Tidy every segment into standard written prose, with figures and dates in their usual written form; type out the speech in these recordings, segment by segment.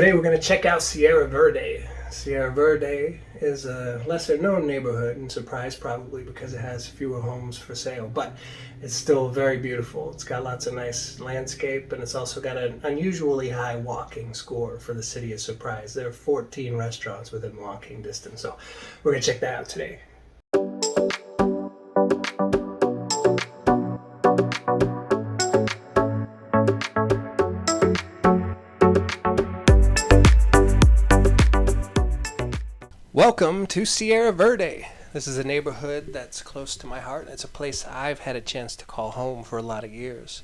Today we're going to check out Sierra Verde. Sierra Verde is a lesser known neighborhood, and surprised probably because it has fewer homes for sale, but it's still very beautiful. It's got lots of nice landscape, and it's also got an unusually high walking score for the city of Surprise. There are 14 restaurants within walking distance, so we're going to check that out today. Welcome to Sierra Verde. This is a neighborhood that's close to my heart. It's a place I've had a chance to call home for a lot of years.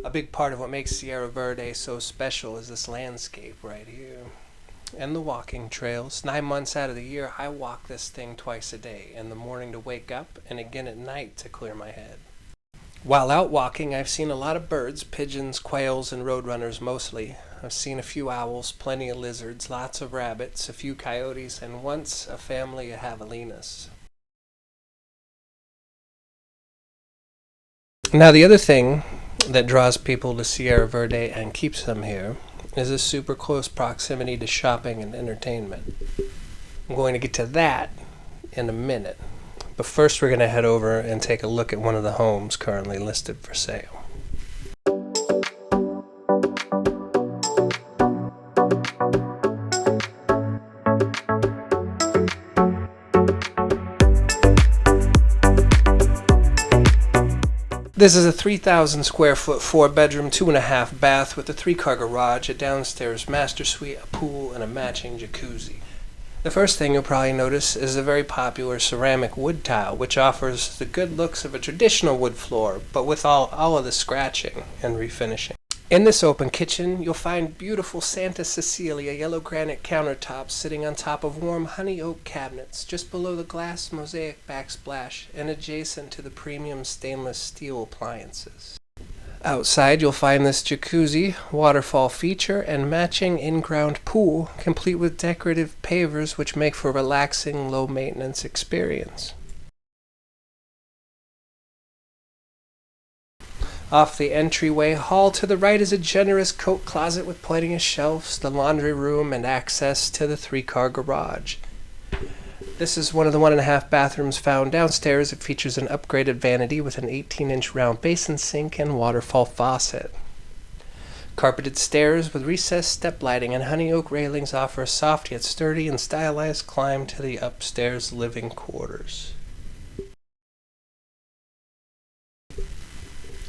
A big part of what makes Sierra Verde so special is this landscape right here and the walking trails. 9 months out of the year, I walk this thing twice a day, in the morning to wake up and again at night to clear my head. While out walking, I've seen a lot of birds, pigeons, quails, and roadrunners mostly. I've seen a few owls, plenty of lizards, lots of rabbits, a few coyotes, and once a family of javelinas. Now, the other thing that draws people to Sierra Verde and keeps them here is a super close proximity to shopping and entertainment. I'm going to get to that in a minute. But first we're going to head over and take a look at one of the homes currently listed for sale. This is a 3,000 square foot, 4-bedroom, 2.5 bath with a 3-car garage, a downstairs master suite, a pool, and a matching jacuzzi. The first thing you'll probably notice is a very popular ceramic wood tile, which offers the good looks of a traditional wood floor, but with all of the scratching and refinishing. In this open kitchen, you'll find beautiful Santa Cecilia yellow granite countertops sitting on top of warm honey oak cabinets, just below the glass mosaic backsplash and adjacent to the premium stainless steel appliances. Outside, you'll find this jacuzzi, waterfall feature, and matching in-ground pool, complete with decorative pavers which make for a relaxing, low-maintenance experience. Off the entryway hall to the right is a generous coat closet with plenty of shelves, the laundry room, and access to the 3-car garage. This is one of the 1.5 bathrooms found downstairs. It features an upgraded vanity with an 18-inch round basin sink and waterfall faucet. Carpeted stairs with recessed step lighting and honey oak railings offer a soft yet sturdy and stylized climb to the upstairs living quarters.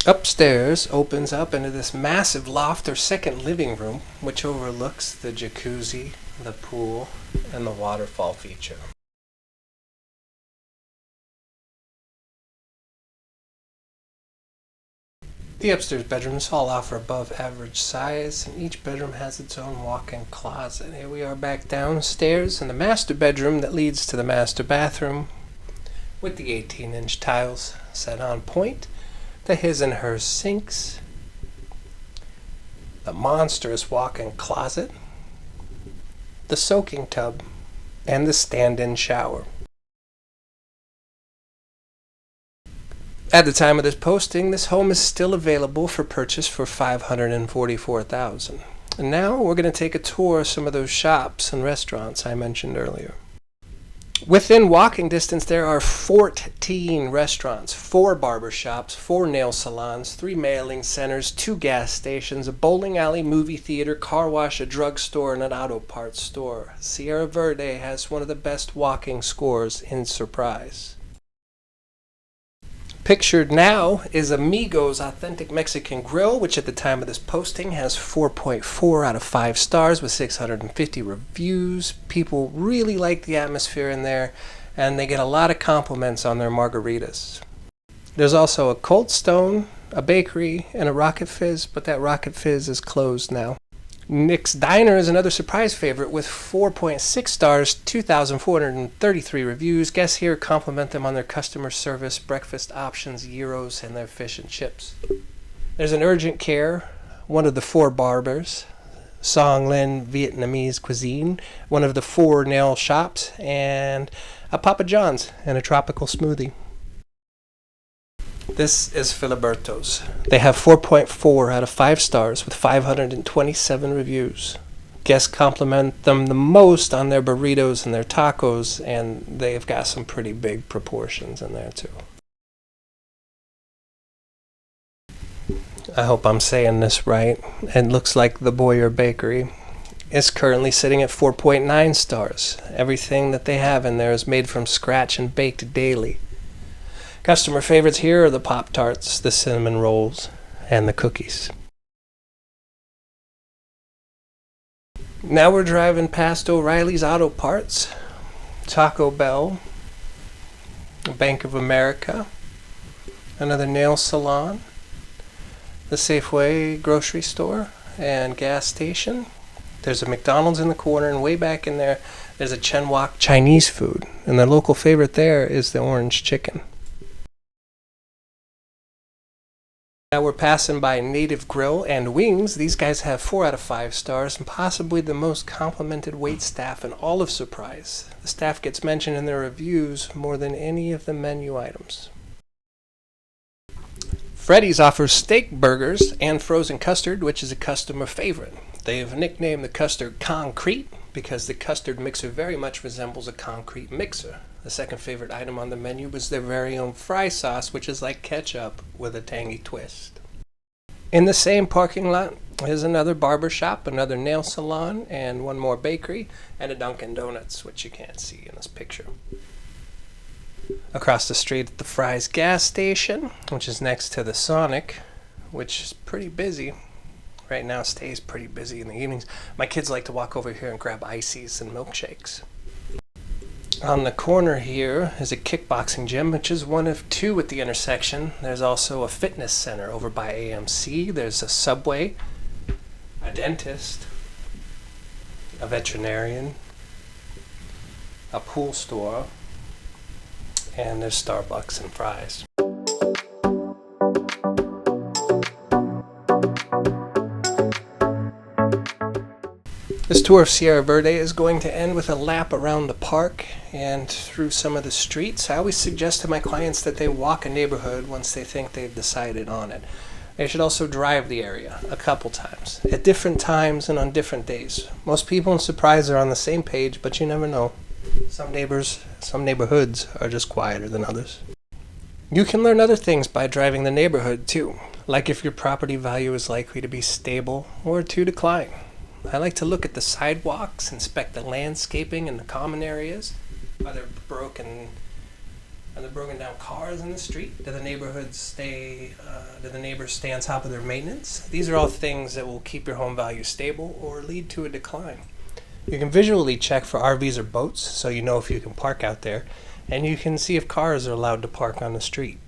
Upstairs opens up into this massive loft or second living room, which overlooks the jacuzzi, the pool, and the waterfall feature. The upstairs bedrooms all offer above average size, and each bedroom has its own walk-in closet. Here we are back downstairs in the master bedroom that leads to the master bathroom, with the 18-inch tiles set on point, the his and hers sinks, the monstrous walk-in closet, the soaking tub, and the stand-in shower. At the time of this posting, this home is still available for purchase for $544,000. And now we're going to take a tour of some of those shops and restaurants I mentioned earlier. Within walking distance, there are 14 restaurants, 4 barber shops, 4 nail salons, 3 mailing centers, 2 gas stations, a bowling alley, movie theater, car wash, a drugstore, and an auto parts store. Sierra Verde has one of the best walking scores in Surprise. Pictured now is Amigo's Authentic Mexican Grill, which at the time of this posting has 4.4 out of 5 stars with 650 reviews. People really like the atmosphere in there, and they get a lot of compliments on their margaritas. There's also a Cold Stone, a bakery, and a Rocket Fizz, but that Rocket Fizz is closed now. Nick's Diner is another Surprise favorite with 4.6 stars, 2,433 reviews. Guests here compliment them on their customer service, breakfast options, gyros, and their fish and chips. There's an Urgent Care, one of the 4 barbers, Song Lin Vietnamese cuisine, one of the 4 nail shops, and a Papa John's and a tropical smoothie. This is Filiberto's. They have 4.4 out of 5 stars with 527 reviews. Guests compliment them the most on their burritos and their tacos, and they've got some pretty big proportions in there too. I hope I'm saying this right. It looks like the Boyer Bakery is currently sitting at 4.9 stars. Everything that they have in there is made from scratch and baked daily. Customer favorites here are the Pop-Tarts, the cinnamon rolls, and the cookies. Now we're driving past O'Reilly's Auto Parts, Taco Bell, Bank of America, another nail salon, the Safeway grocery store and gas station. There's a McDonald's in the corner, and way back in there, there's a Chen Wok Chinese food. And their local favorite there is the orange chicken. Now we're passing by Native Grill and Wings. These guys have 4 out of 5 stars and possibly the most complimented wait staff in all of Surprise. The staff gets mentioned in their reviews more than any of the menu items. Freddy's offers steak burgers and frozen custard, which is a customer favorite. They've nicknamed the custard Concrete because the custard mixer very much resembles a concrete mixer. The second favorite item on the menu was their very own fry sauce, which is like ketchup with a tangy twist. In the same parking lot is another barber shop, another nail salon, and one more bakery, and a Dunkin' Donuts, which you can't see in this picture. Across the street at the Fry's gas station, which is next to the Sonic, which is pretty busy. Right now stays pretty busy in the evenings. My kids like to walk over here and grab ices and milkshakes. On the corner here is a kickboxing gym, which is one of 2 at the intersection. There's also a fitness center over by AMC. There's a Subway, a dentist, a veterinarian, a pool store, and there's Starbucks and Fry's. This tour of Sierra Verde is going to end with a lap around the park and through some of the streets. I always suggest to my clients that they walk a neighborhood once they think they've decided on it. They should also drive the area a couple times, at different times and on different days. Most people in Surprise are on the same page, but you never know. Some neighborhoods are just quieter than others. You can learn other things by driving the neighborhood too, like if your property value is likely to be stable or to decline. I like to look at the sidewalks, inspect the landscaping in the common areas. Are there broken down cars in the street? Do the neighbors stay on top of their maintenance? These are all things that will keep your home value stable or lead to a decline. You can visually check for RVs or boats so you know if you can park out there, and you can see if cars are allowed to park on the street.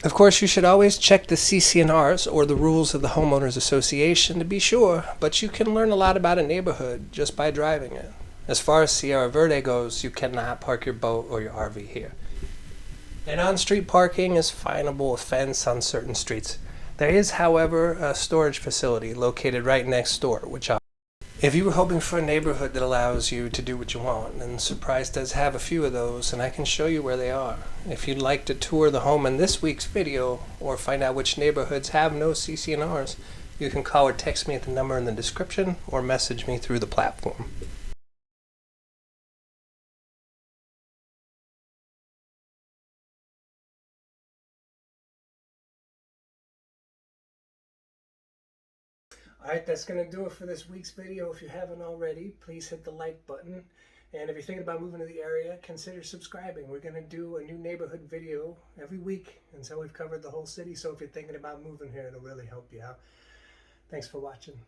Of course, you should always check the CC&Rs, or the rules of the Homeowners Association, to be sure, but you can learn a lot about a neighborhood just by driving it. As far as Sierra Verde goes, you cannot park your boat or your RV here. And on-street parking is finable offense on certain streets. There is, however, a storage facility located right next door, which if you were hoping for a neighborhood that allows you to do what you want, then Surprise does have a few of those, and I can show you where they are. If you'd like to tour the home in this week's video, or find out which neighborhoods have no CC&Rs, you can call or text me at the number in the description, or message me through the platform. Alright, that's going to do it for this week's video. If you haven't already, please hit the like button. And if you're thinking about moving to the area, consider subscribing. We're going to do a new neighborhood video every week until we've covered the whole city. So if you're thinking about moving here, it'll really help you out. Thanks for watching.